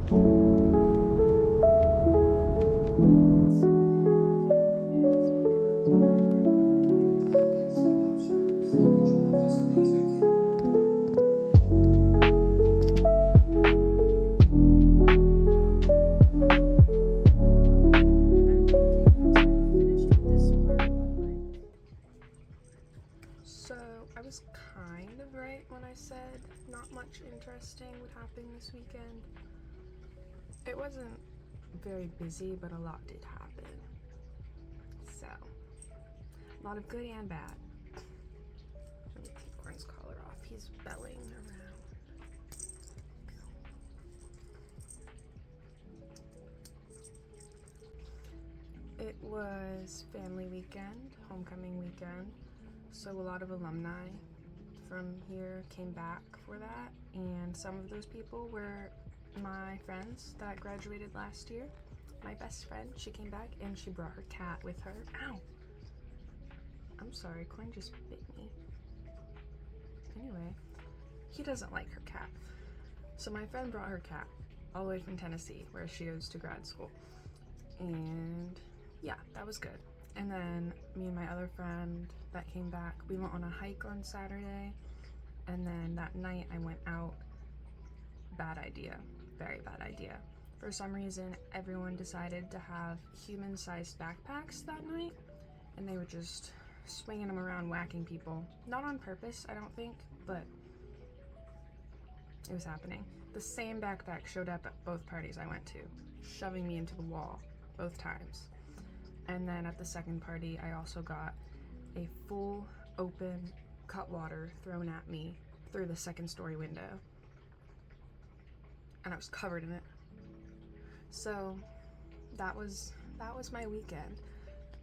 So, I was kind of right when I said not much interesting would happen this weekend. It wasn't very busy, but a lot did happen. So, a lot of good and bad. Let me take Corn's collar off. He's belling around. It was family weekend, homecoming weekend, so a lot of alumni from here came back for that, and some of those people were my friends that graduated last year. My best friend, she came back and she brought her cat with her. Ow! I'm sorry, Corn just bit me. Anyway, he doesn't like her cat. So my friend brought her cat all the way from Tennessee, where she goes to grad school. And yeah, that was good. And then me and my other friend that came back, we went on a hike on Saturday. And then that night I went out. Bad idea. Very bad idea. For some reason, everyone decided to have human-sized backpacks that night. And they were just swinging them around, whacking people. Not on purpose, I don't think, but it was happening. The same backpack showed up at both parties I went to, shoving me into the wall both times. And then at the second party, I also got a full open cut water thrown at me through the second story window. And I was covered in it. So that was my weekend.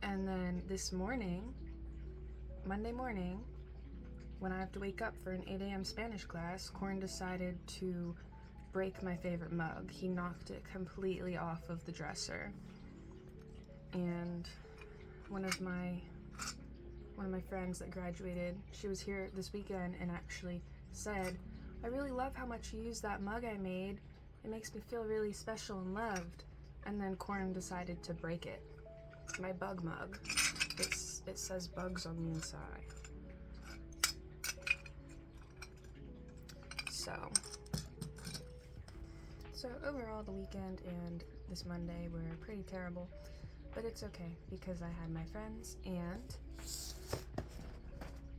And then this morning, Monday morning, when I have to wake up for an 8 a.m. Spanish class, Corn decided to break my favorite mug. He knocked it completely off of the dresser. And one of my friends that graduated, she was here this weekend and actually said, "I really love how much you use that mug I made. It makes me feel really special and loved." And then Corn decided to break it. My bug mug. It says bugs on the inside. So overall the weekend and this Monday were pretty terrible, but it's okay because I had my friends and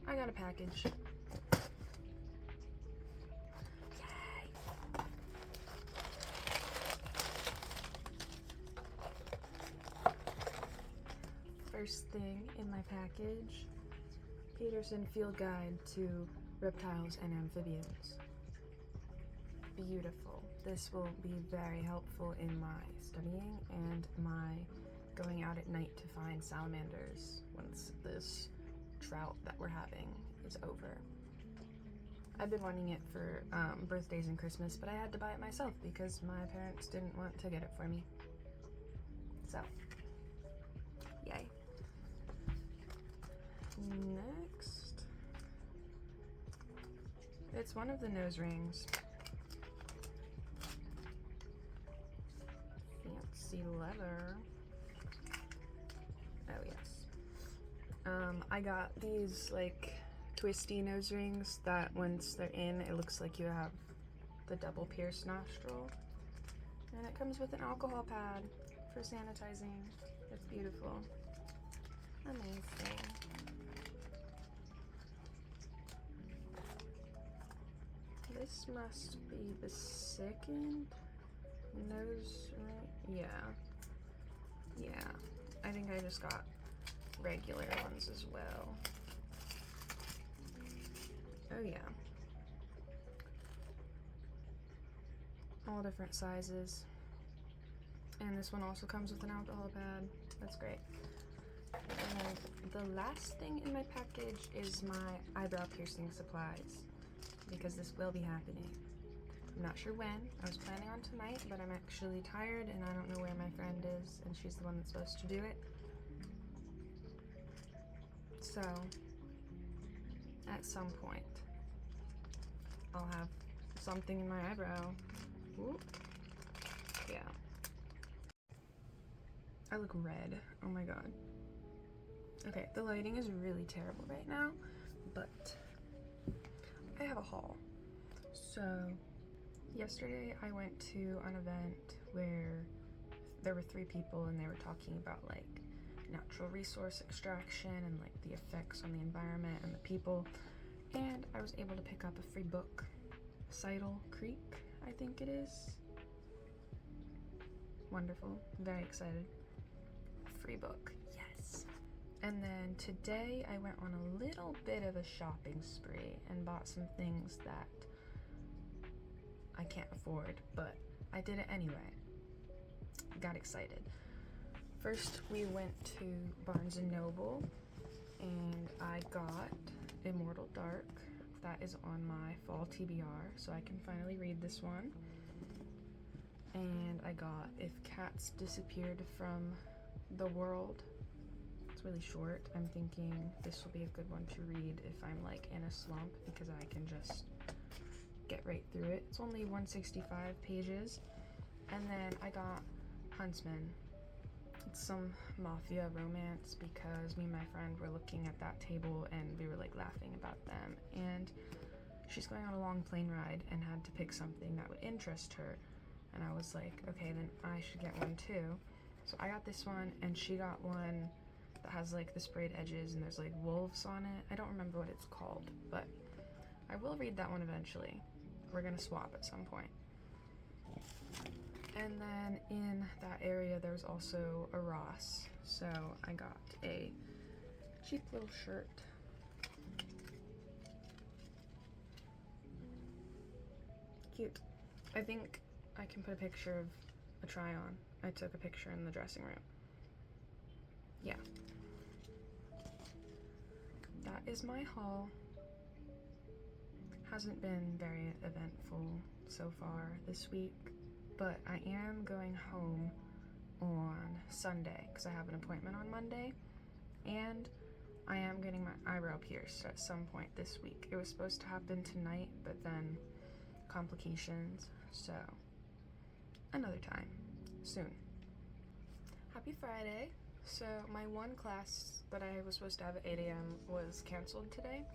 I got a package. Yay! First thing in my package, Peterson Field Guide to Reptiles and Amphibians. Beautiful. This will be very helpful in my studying and my going out at night to find salamanders once this drought that we're having is over. I've been wanting it for birthdays and Christmas, but I had to buy it myself because my parents didn't want to get it for me. So, yay. Next, it's one of the nose rings. Fancy leather. Oh yes. I got these like twisty nose rings that once they're in, it looks like you have the double pierced nostril. And it comes with an alcohol pad for sanitizing. It's beautiful. Amazing. This must be the second nose ring. Yeah. I think I just got regular ones as well. Oh yeah. All different sizes. And this one also comes with an alcohol pad. That's great. And the last thing in my package is my eyebrow piercing supplies, because this will be happening. I'm not sure when. I was planning on tonight, but I'm actually tired and I don't know where my friend is, and she's the one that's supposed to do it. So, at some point, I'll have something in my eyebrow. Ooh. I look red. Oh my god. Okay, the lighting is really terrible right now, but I have a haul. So, yesterday I went to an event where there were 3 people and they were talking about like natural resource extraction and like the effects on the environment and the people, and I was able to pick up a free book, Seidel Creek, I think it is. Wonderful, very excited. Free book, yes. And then today I went on a little bit of a shopping spree and bought some things that I can't afford, but I did it anyway. Got excited. First we went to Barnes & Noble and I got Immortal Dark. That is on my fall TBR, so I can finally read this one. And I got If Cats Disappeared from the World. It's really short. I'm thinking this will be a good one to read if I'm like in a slump because I can just get right through it. It's only 165 pages. And then I got Huntsman. It's some mafia romance because me and my friend were looking at that table and we were like laughing about them. And she's going on a long plane ride and had to pick something that would interest her. And I was like, okay, then I should get one too. So I got this one and she got one that has like the sprayed edges and there's like wolves on it. I don't remember what it's called, but I will read that one eventually. We're gonna swap at some point. And then in that area there's also a Ross. So I got a cheap little shirt. Cute. I think I can put a picture of a try on. I took a picture in the dressing room. Yeah. That is my haul. Hasn't been very eventful so far this week, but I am going home on Sunday because I have an appointment on Monday, and I am getting my eyebrow pierced at some point this week. It was supposed to happen tonight, but then complications, so another time, soon. Happy Friday. So my one class that I was supposed to have at 8 a.m. was canceled today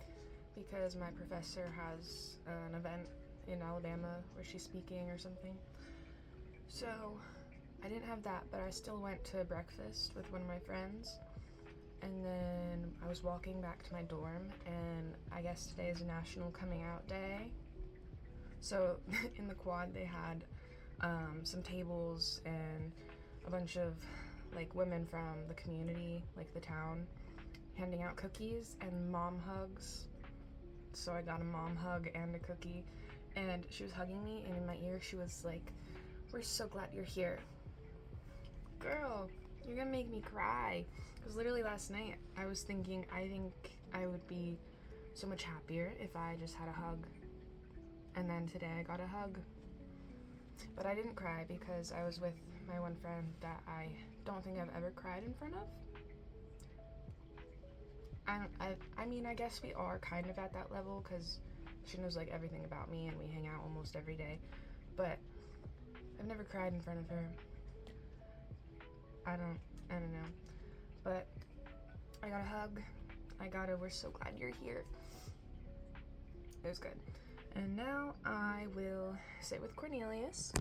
because my professor has an event in Alabama where she's speaking or something. So I didn't have that, but I still went to breakfast with one of my friends, and then I was walking back to my dorm, and I guess today is National Coming Out Day. So in the quad they had some tables and a bunch of like women from the community, like the town, handing out cookies and mom hugs. So I got a mom hug and a cookie, and she was hugging me, and in my ear she was like, "We're so glad you're here." Girl, you're gonna make me cry. Because literally last night I was thinking, I think I would be so much happier if I just had a hug. And then today I got a hug. But I didn't cry because I was with my one friend that I don't think I've ever cried in front of. I mean, I guess we are kind of at that level because she knows like everything about me and we hang out almost every day. But I've never cried in front of her. I don't know. But I got a hug. I got a "we're so glad you're here." It was good. And now I will sit with Cornelius.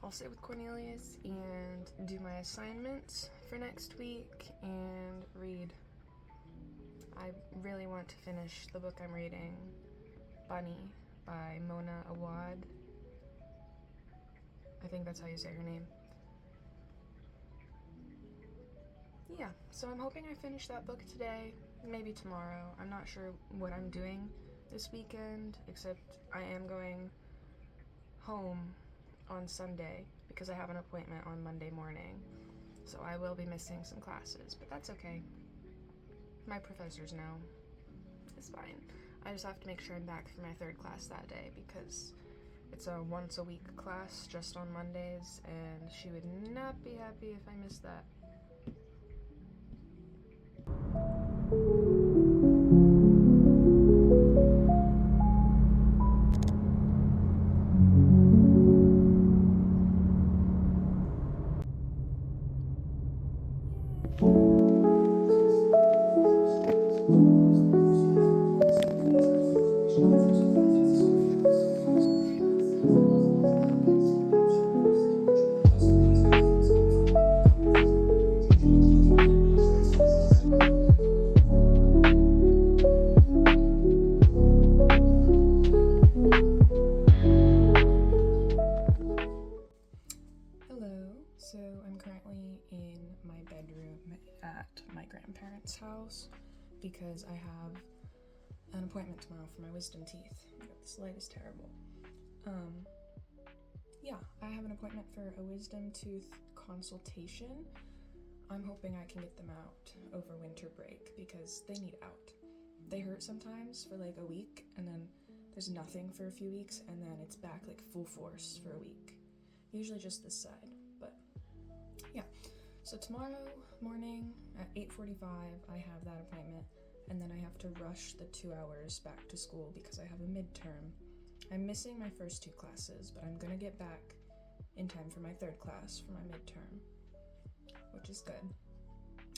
I'll sit with Cornelius and do my assignments for next week and read. I really want to finish the book I'm reading, Bunny, by Mona Awad. I think that's how you say her name. Yeah, so I'm hoping I finish that book today, maybe tomorrow. I'm not sure what I'm doing this weekend, except I am going home on Sunday because I have an appointment on Monday morning. So I will be missing some classes, but that's okay. My professors know. It's fine. I just have to make sure I'm back for my 3rd class that day because it's a once a week class just on Mondays, and she would not be happy if I missed that. Hello, so I'm currently in my bedroom at my grandparents' house because I have an appointment tomorrow for my wisdom teeth. This light is terrible. Yeah, I have an appointment for a wisdom tooth consultation. I'm hoping I can get them out over winter break because they need out. They hurt sometimes for like a week, and then there's nothing for a few weeks, and then it's back like full force for a week. Usually just this side, but yeah. So tomorrow morning at 8:45 I have that appointment, and then I have to rush the 2 hours back to school because I have a midterm. I'm missing my first 2 classes, but I'm gonna get back in time for my 3rd class for my midterm, which is good.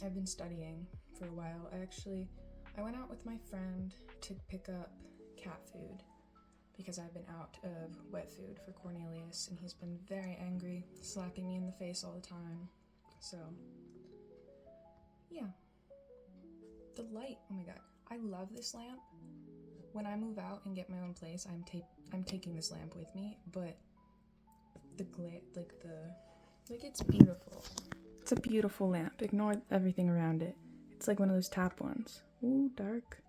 I've been studying for a while. I went out with my friend to pick up cat food because I've been out of wet food for Cornelius, and he's been very angry, slapping me in the face all the time. So, yeah. The light, oh my god, I love this lamp. When I move out and get my own place, I'm taking this lamp with me, but it's beautiful. It's a beautiful lamp. Ignore everything around it. It's like one of those tap ones. Ooh, dark.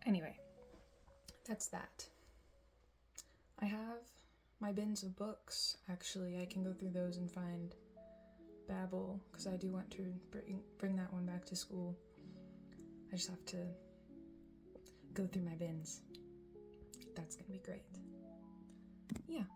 Anyway, that's that. I have my bins of books. Actually, I can go through those and find Babel, because I do want to bring that one back to school. I just have to go through my bins. That's gonna be great. Yeah.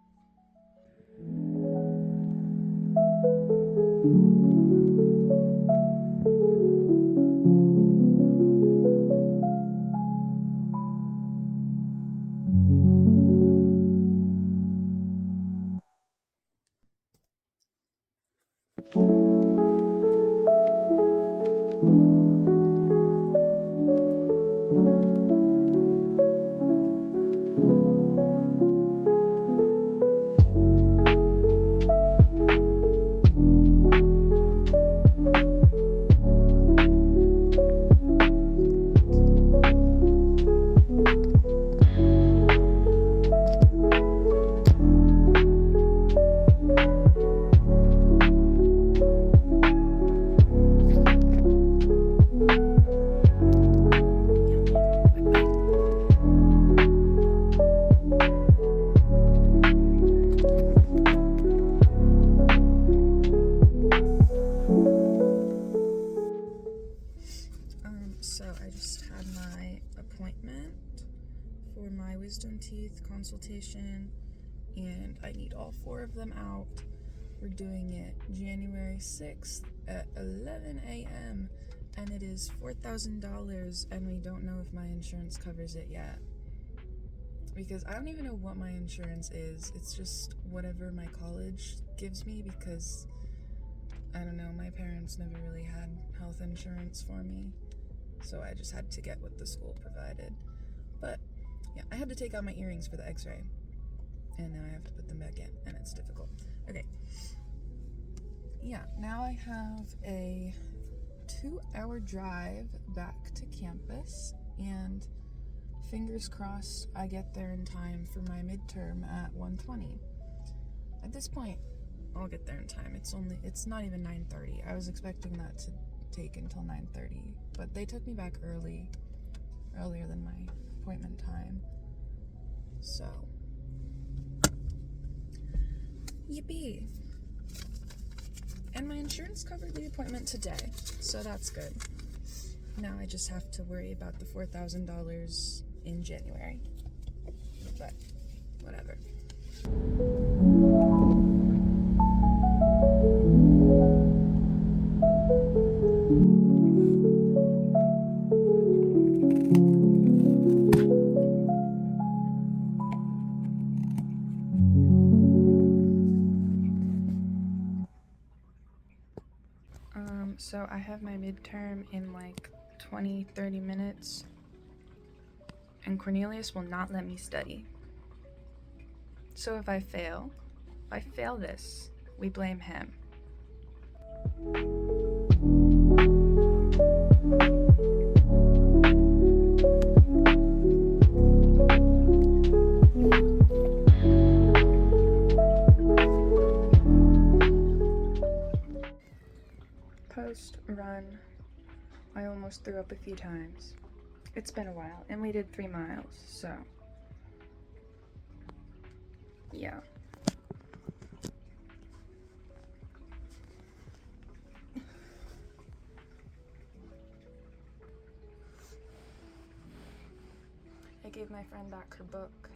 So I just had my appointment for my wisdom teeth consultation, and I need all 4 of them out. We're doing it January 6th at 11 a.m. and it is $4,000, and we don't know if my insurance covers it yet. Because I don't even know what my insurance is. It's just whatever my college gives me, because I don't know, my parents never really had health insurance for me. So I just had to get what the school provided. But yeah, I had to take out my earrings for the x-ray, and now I have to put them back in, and it's difficult. Okay. Yeah, now I have a 2-hour drive back to campus, and fingers crossed I get there in time for my midterm at 1:20. At this point, I'll get there in time. It's not even 9:30. I was expecting that to take until 9:30, but they took me back earlier than my appointment time. So, yippee. And my insurance covered the appointment today, so that's good. Now I just have to worry about the $4,000 in January. But, whatever. So So I have my midterm in like 20-30 minutes, and Cornelius will not let me study. So if I fail this, we blame him. Post run, I almost threw up a few times. It's been a while, and we did 3 miles, so yeah. I gave my friend back her book,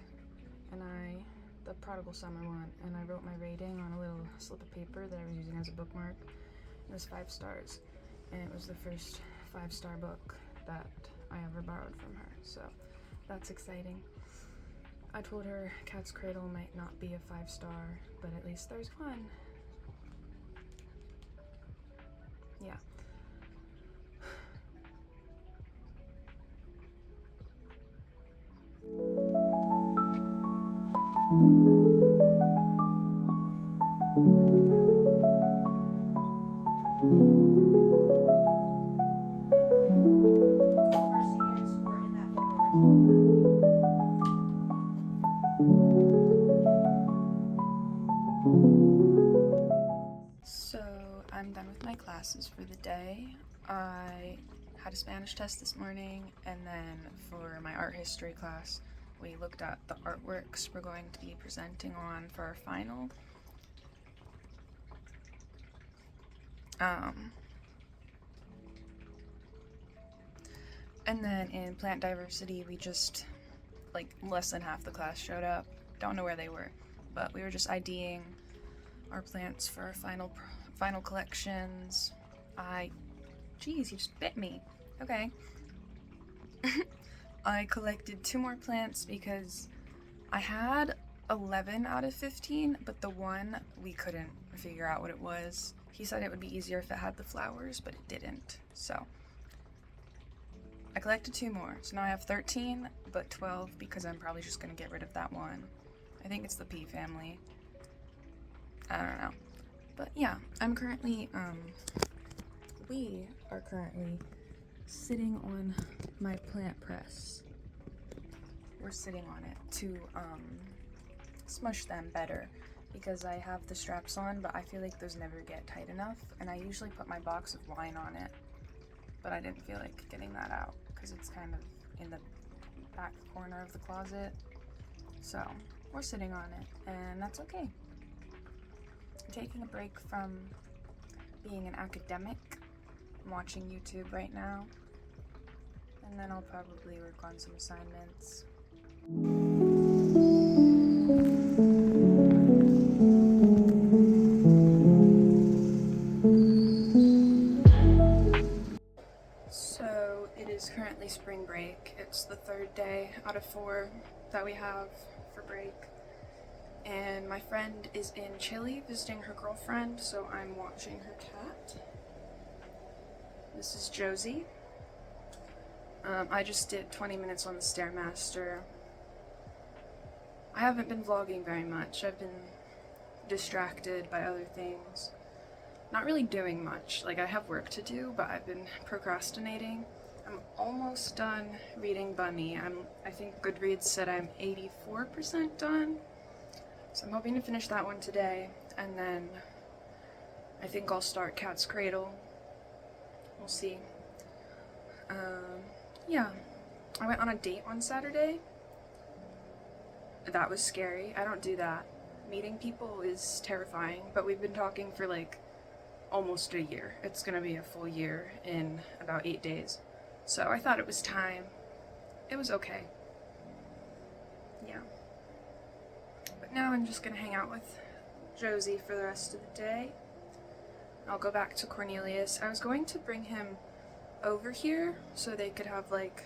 and the Prodigal Summer one, and I wrote my rating on a little slip of paper that I was using as a bookmark. It was 5 stars, and it was the first 5-star book that I ever borrowed from her, so that's exciting. I told her Cat's Cradle might not be a 5-star, but at least there's one. Yeah. So I'm done with my classes for the day. I had a Spanish test this morning, and then for my art history class, we looked at the artworks we're going to be presenting on for our final. And then in plant diversity, we just, like, less than half the class showed up. Don't know where they were, but we were just IDing our plants for our final collections. Geez, you just bit me. Okay. I collected 2 more plants because I had 11 out of 15, but the one we couldn't figure out what it was. He said it would be easier if it had the flowers, but it didn't. So I collected 2 more. So now I have 13, but 12 because I'm probably just gonna get rid of that one. I think it's the pea family. I don't know. But yeah, we are currently sitting on my plant press. We're sitting on it to smush them better because I have the straps on, but I feel like those never get tight enough, and I usually put my box of wine on it, but I didn't feel like getting that out because it's kind of in the back corner of the closet. So we're sitting on it, and that's okay. I'm taking a break from being an academic. I'm watching YouTube right now, and then I'll probably work on some assignments. So it is currently spring break. It's the 3rd day out of 4 that we have for break. And my friend is in Chile visiting her girlfriend, so I'm watching her cat. This is Josie. I just did 20 minutes on the Stairmaster. I haven't been vlogging very much. I've been distracted by other things. Not really doing much. Like, I have work to do, but I've been procrastinating. I'm almost done reading Bunny. I think Goodreads said I'm 84% done. So I'm hoping to finish that one today, and then I think I'll start Cat's Cradle. We'll see. Yeah. I went on a date on Saturday. That was scary. I don't do that. Meeting people is terrifying, but we've been talking for like almost a year. It's gonna be a full year in about 8 days. So I thought it was time. It was okay. Yeah. But now I'm just gonna hang out with Josie for the rest of the day. I'll go back to Cornelius. I was going to bring him over here so they could have like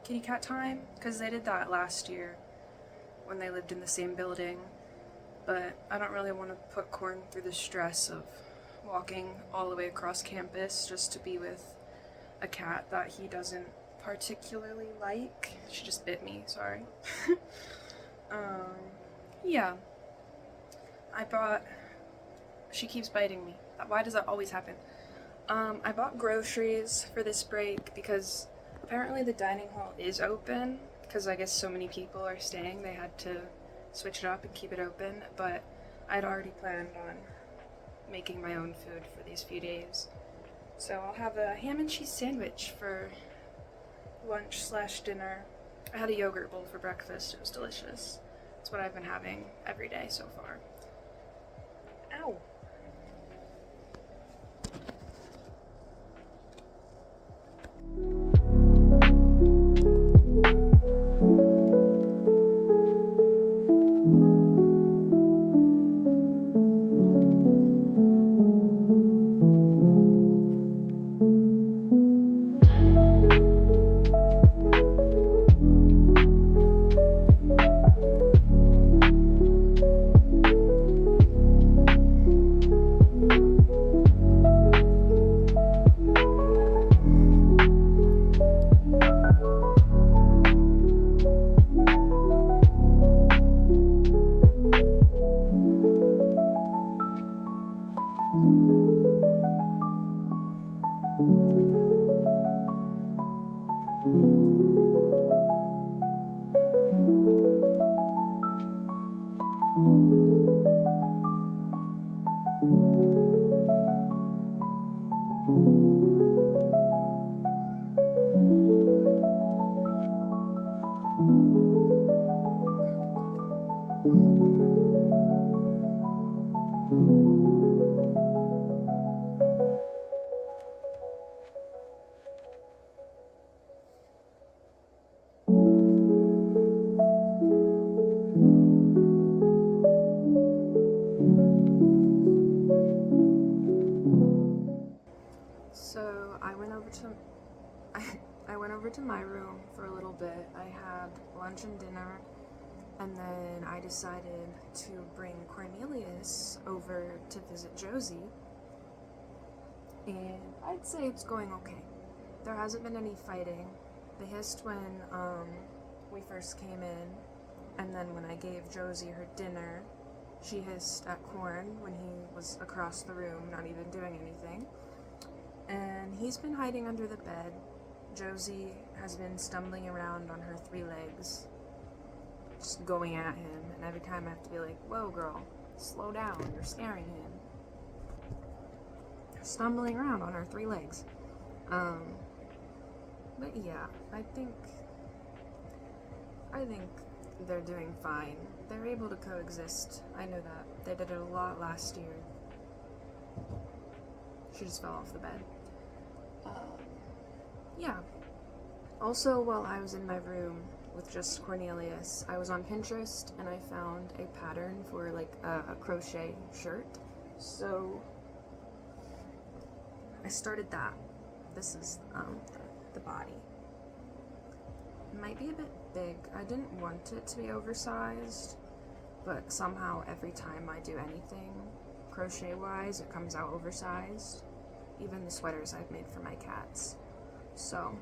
kitty cat time, because they did that last year when they lived in the same building, but I don't really want to put Corn through the stress of walking all the way across campus just to be with a cat that he doesn't particularly like. She just bit me, sorry. Yeah. She keeps biting me. Why does that always happen? I bought groceries for this break because apparently the dining hall is open, because I guess so many people are staying, they had to switch it up and keep it open, but I'd already planned on making my own food for these few days. So I'll have a ham and cheese sandwich for lunch/dinner. I had a yogurt bowl for breakfast. It was delicious. It's what I've been having every day so far. Ow! So I went over to my room for a little bit. I had lunch and dinner, and then I decided to bring Cornelius over to visit Josie, and I'd say it's going okay. There hasn't been any fighting. They hissed when we first came in, and then when I gave Josie her dinner, she hissed at Corn when he was across the room, not even doing anything. And he's been hiding under the bed. Josie has been stumbling around on her 3 legs, just going at him, and every time I have to be like, whoa girl, slow down, you're scaring him. Stumbling around on her 3 legs. But yeah, I think they're doing fine. They're able to coexist. I know that. They did it a lot last year. She just fell off the bed. Yeah. Also, while I was in my room with just Cornelius, I was on Pinterest and I found a pattern for like a crochet shirt. So I started that. This is the body. It might be a bit big. I didn't want it to be oversized, but somehow every time I do anything crochet-wise, it comes out oversized. Even the sweaters I've made for my cats. So,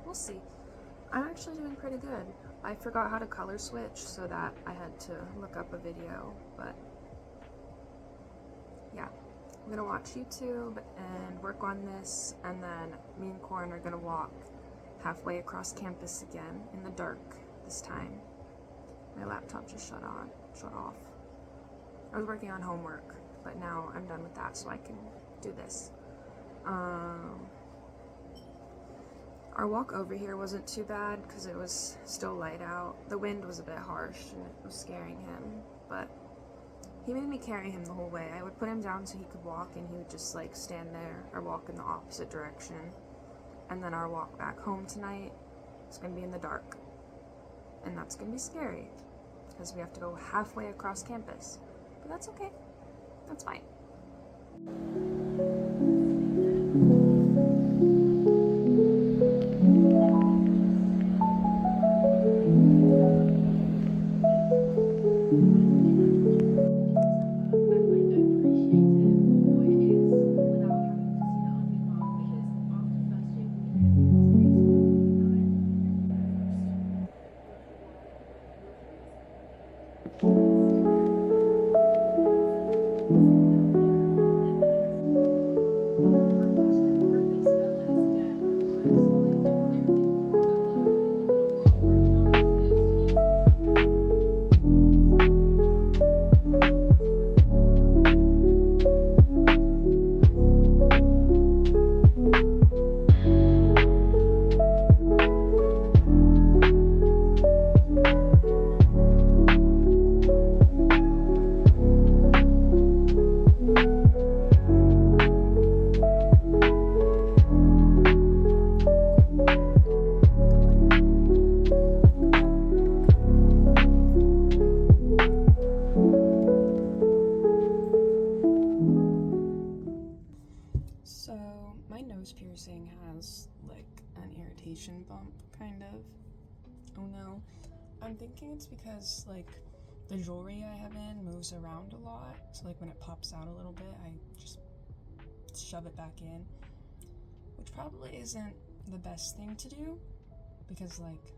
we'll see. I'm actually doing pretty good. I forgot how to color switch, so that I had to look up a video, but yeah. I'm gonna watch YouTube and work on this, and then me and Corin are gonna walk halfway across campus again in the dark this time. My laptop just shut off. I was working on homework, but now I'm done with that, so I can do this. Our walk over here wasn't too bad because it was still light out. The wind was a bit harsh and it was scaring him, but he made me carry him the whole way. I would put him down so he could walk, and he would just like stand there or walk in the opposite direction. And then our walk back home tonight is going to be in the dark, and that's going to be scary because we have to go halfway across campus, but that's okay. That's fine. sanitation bump, kind of. Oh no. I'm thinking it's because, like, the jewelry I have in moves around a lot, so, like, when it pops out a little bit, I just shove it back in, which probably isn't the best thing to do, because, like,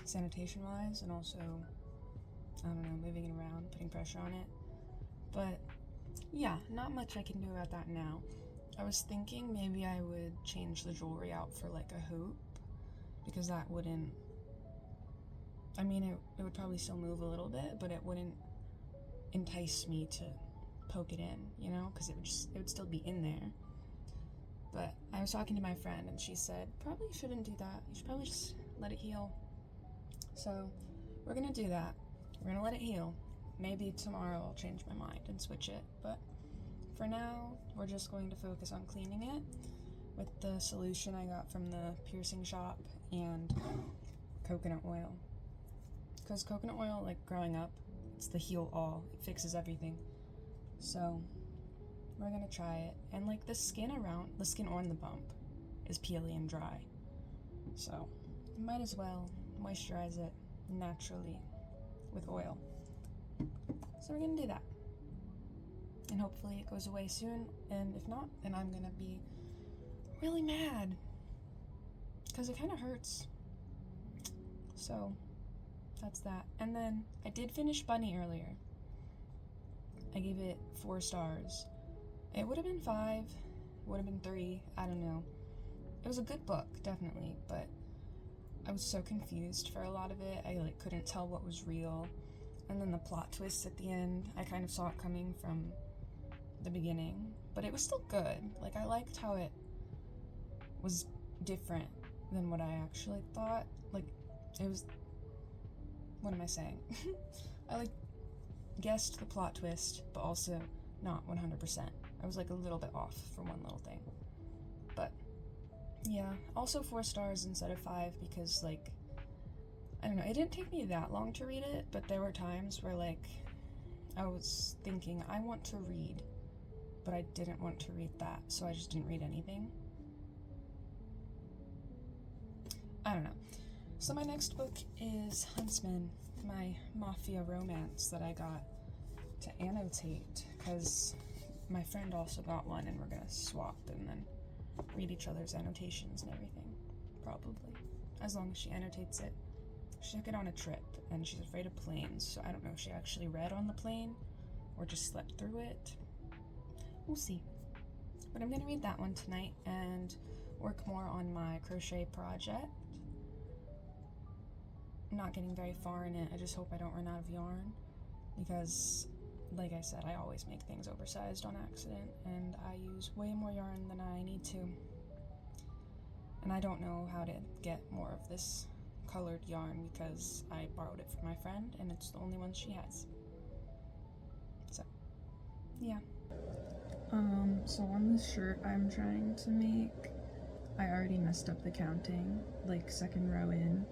sanitation-wise, and also, I don't know, moving it around, putting pressure on it. But yeah, not much I can do about that now. I was thinking maybe I would change the jewelry out for like a hoop, because that wouldn't, I mean, it would probably still move a little bit, but it wouldn't entice me to poke it in, you know, because it would still be in there. But I was talking to my friend and she said, probably shouldn't do that. You should probably just let it heal. So we're gonna do that. We're gonna let it heal. Maybe tomorrow I'll change my mind and switch it, but for now, we're just going to focus on cleaning it with the solution I got from the piercing shop and coconut oil. Because coconut oil, like growing up, it's the heal all. It fixes everything. So we're gonna try it. And like the skin on the bump is peely and dry. So you might as well moisturize it naturally with oil. So we're gonna do that. And hopefully it goes away soon. And if not, then I'm gonna be really mad. Because it kind of hurts. So that's that. And then I did finish Bunny earlier. I gave it 4 stars. It would have been 5, would have been 3, I don't know. It was a good book, definitely, but I was so confused for a lot of it. I like couldn't tell what was real. And then the plot twists at the end, I kind of saw it coming from the beginning, but it was still good. Like, I liked how it was different than what I actually thought. Like, it was, what am I saying? I like guessed the plot twist, but also not 100%. I was like a little bit off for one little thing. But yeah, also 4 stars instead of 5 because, like, I don't know, it didn't take me that long to read it, but there were times where, like, I was thinking, I want to read, but I didn't want to read that, so I just didn't read anything. I don't know. So my next book is Huntsman, my mafia romance that I got to annotate, because my friend also got one, and we're gonna swap and then read each other's annotations and everything, probably, as long as she annotates it. She took it on a trip, and she's afraid of planes, so I don't know if she actually read on the plane or just slept through it. We'll see. But I'm gonna read that one tonight and work more on my crochet project. I'm not getting very far in it. I just hope I don't run out of yarn, because, like I said, I always make things oversized on accident, and I use way more yarn than I need to. And I don't know how to get more of this colored yarn because I borrowed it from my friend, and it's the only one she has. So, yeah. So on this shirt I'm trying to make, I already messed up the counting, like second row in.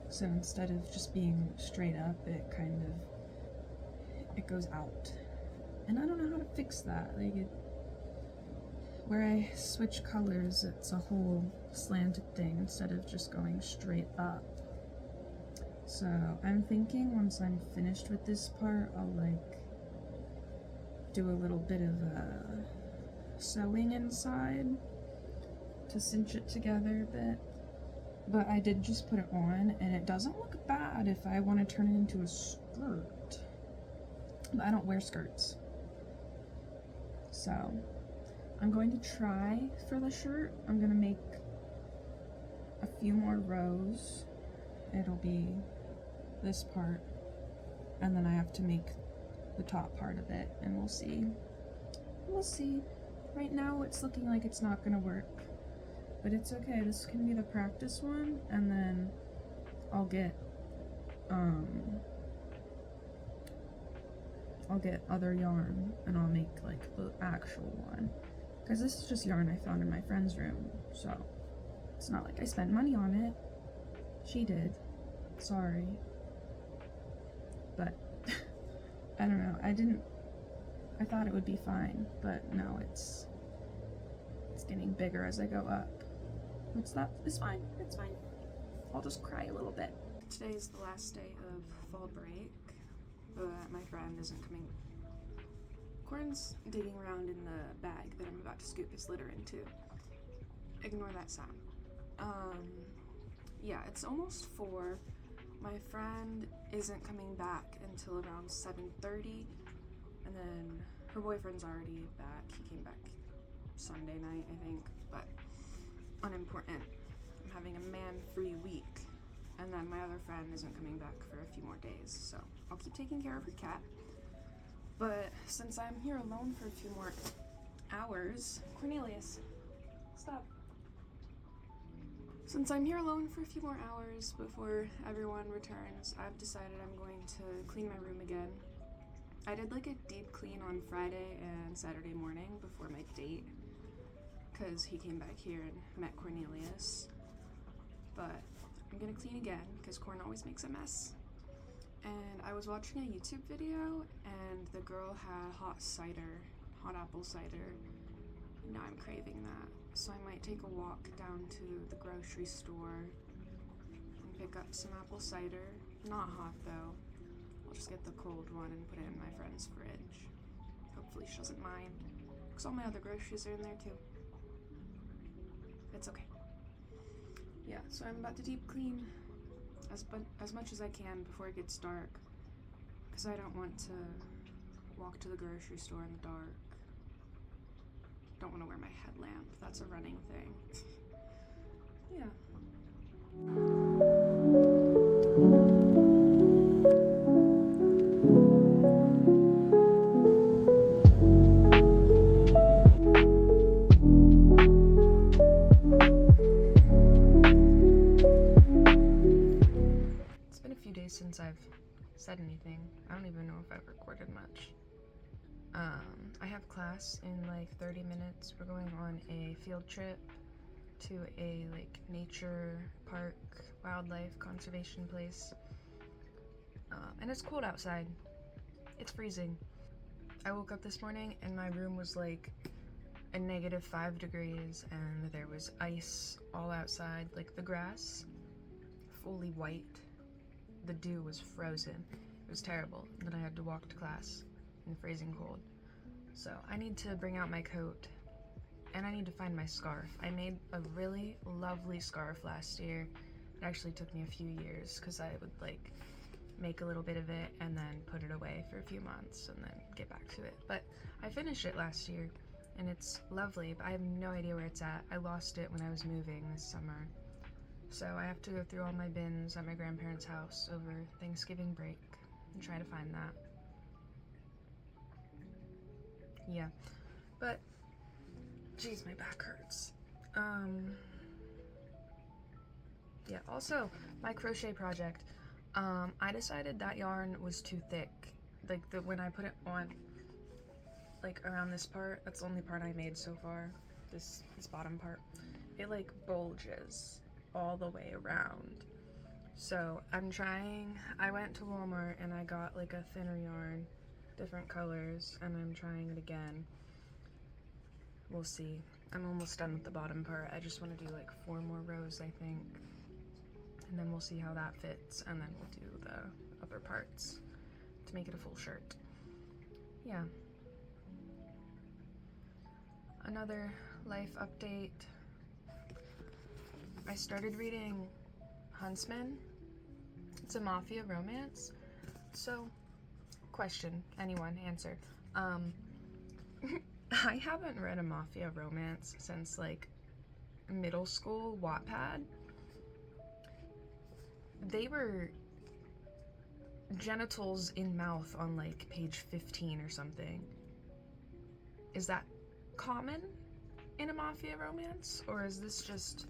So instead of just being straight up, it goes out. And I don't know how to fix that. Like, where I switch colors, it's a whole slanted thing instead of just going straight up. So I'm thinking once I'm finished with this part, I'll like do a little bit of sewing inside to cinch it together a bit. But I did just put it on, and it doesn't look bad if I want to turn it into a skirt. But I don't wear skirts. So I'm going to try for the shirt. I'm going to make a few more rows. It'll be this part, and then I have to make the top part of it, and we'll see. We'll see. Right now it's looking like it's not going to work. But it's okay, this can be the practice one, and then I'll get other yarn, and I'll make like the actual one. Because this is just yarn I found in my friend's room, so it's not like I spent money on it. She did. Sorry. But, I don't know, I thought it would be fine, but no, it's getting bigger as I go up. It's fine. It's fine. I'll just cry a little bit. Today is the last day of fall break, but my friend isn't coming. Corn's digging around in the bag that I'm about to scoop his litter into. Ignore that sound. Yeah, it's almost 4. My friend isn't coming back until around 7:30, and then her boyfriend's already back. He came back Sunday night, I think, but unimportant. I'm having a man-free week, and then my other friend isn't coming back for a few more days, so I'll keep taking care of her cat. But since I'm here alone for a few more hours, Cornelius, stop. Since I'm here alone for a few more hours before everyone returns, I've decided I'm going to clean my room again. I did like a deep clean on Friday and Saturday morning before my date, because he came back here and met Cornelius. But I'm gonna clean again, because Corn always makes a mess. And I was watching a YouTube video, and the girl had hot apple cider. Now I'm craving that. So I might take a walk down to the grocery store and pick up some apple cider. Not hot though. I'll just get the cold one and put it in my friend's fridge. Hopefully she doesn't mind, because all my other groceries are in there too. It's okay. Yeah, so I'm about to deep clean as much as I can before it gets dark, because I don't want to walk to the grocery store in the dark. Don't want to wear my headlamp. That's a running thing. Yeah. It's been a few days since I've said anything. I don't even know if I've recorded much. I have class in like 30 minutes. We're going on a field trip to a like nature park, wildlife conservation place. And it's cold outside. It's freezing. I woke up this morning and my room was like a -5 degrees, and there was ice all outside, like the grass fully white. The dew was frozen. It was terrible. And then I had to walk to class in freezing cold. So I need to bring out my coat, and I need to find my scarf. I made a really lovely scarf last year. It actually took me a few years, because I would like make a little bit of it and then put it away for a few months and then get back to it. But I finished it last year, and it's lovely, but I have no idea where it's at. I lost it when I was moving this summer. So I have to go through all my bins at my grandparents' house over Thanksgiving break and try to find that. Yeah, but geez, my back hurts. Yeah, also my crochet project, I decided that yarn was too thick. Like when I put it on, like around this part, that's the only part I made so far, this bottom part, it like bulges all the way around. So I went to Walmart and I got like a thinner yarn, different colors, and I'm trying it again. We'll see. I'm almost done with the bottom part. I just want to do like 4 more rows, I think, and then we'll see how that fits, and then we'll do the upper parts to make it a full shirt. Yeah. Another life update. I started reading Huntsman. It's a mafia romance. So, question, anyone, answer. I haven't read a mafia romance since like middle school Wattpad. They were genitals in mouth on like page 15 or something. Is that common in a mafia romance, or is this just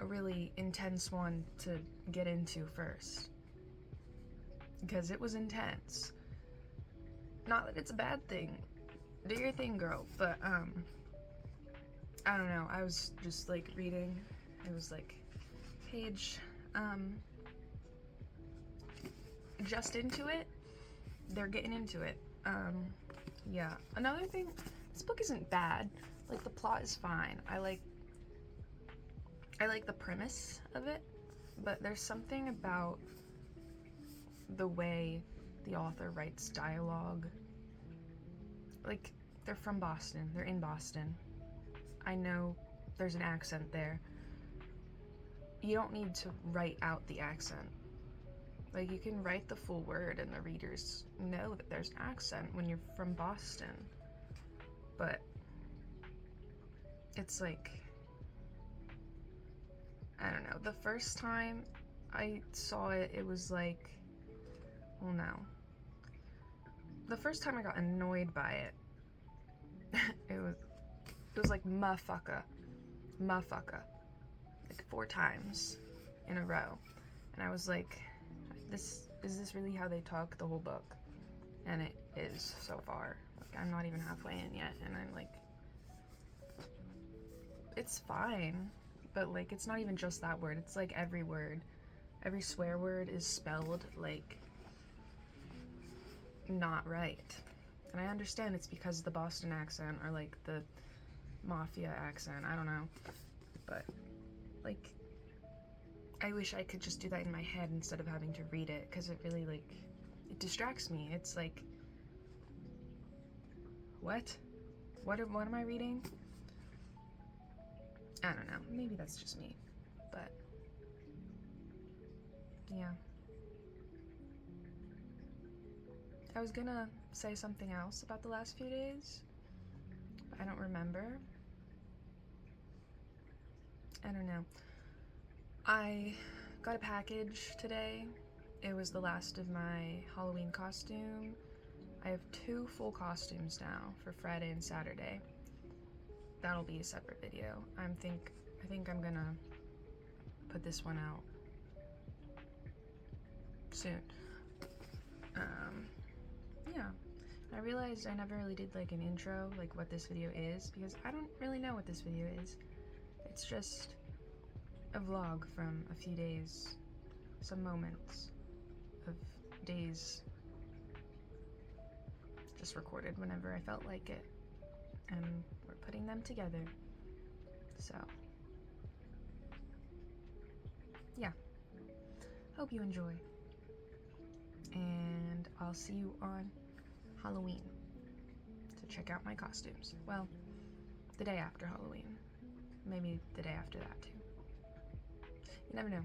a really intense one to get into first? Because it was intense. Not that it's a bad thing. Do your thing, girl. But I don't know. I was just like reading. It was like page just into it. They're getting into it. Yeah. Another thing, this book isn't bad. Like the plot is fine. I like I like the premise of it, but there's something about the way the author writes dialogue. Like, they're from Boston, they're in Boston. I know there's an accent there. You don't need to write out the accent. Like, you can write the full word and the readers know that there's an accent when you're from Boston. But it's like, I don't know. The first time I saw it, it was like, well, no. The first time I got annoyed by it, it was like motherfucker, like 4 times in a row, and I was like, is this really how they talk the whole book? And it is so far. Like, I'm not even halfway in yet, and I'm like, it's fine, but like, it's not even just that word. It's like every word, every swear word is spelled like not right. And I understand it's because the Boston accent or like the mafia accent, I don't know. But like, I wish I could just do that in my head instead of having to read it, because it really, like, it distracts me. It's like, what am I reading? I don't know, maybe that's just me, but yeah. I was gonna say something else about the last few days, but I don't remember. I don't know. I got a package today. It was the last of my Halloween costume. I have 2 full costumes now for Friday and Saturday. That'll be a separate video. I think I'm gonna put this one out soon. Yeah. I realized I never really did like an intro, like what this video is, because I don't really know what this video is. It's just a vlog from a few days, some moments of days just recorded whenever I felt like it, and we're putting them together. So yeah, hope you enjoy, and I'll see you on Halloween to check out my costumes. Well, the day after Halloween, maybe the day after that too. You never know.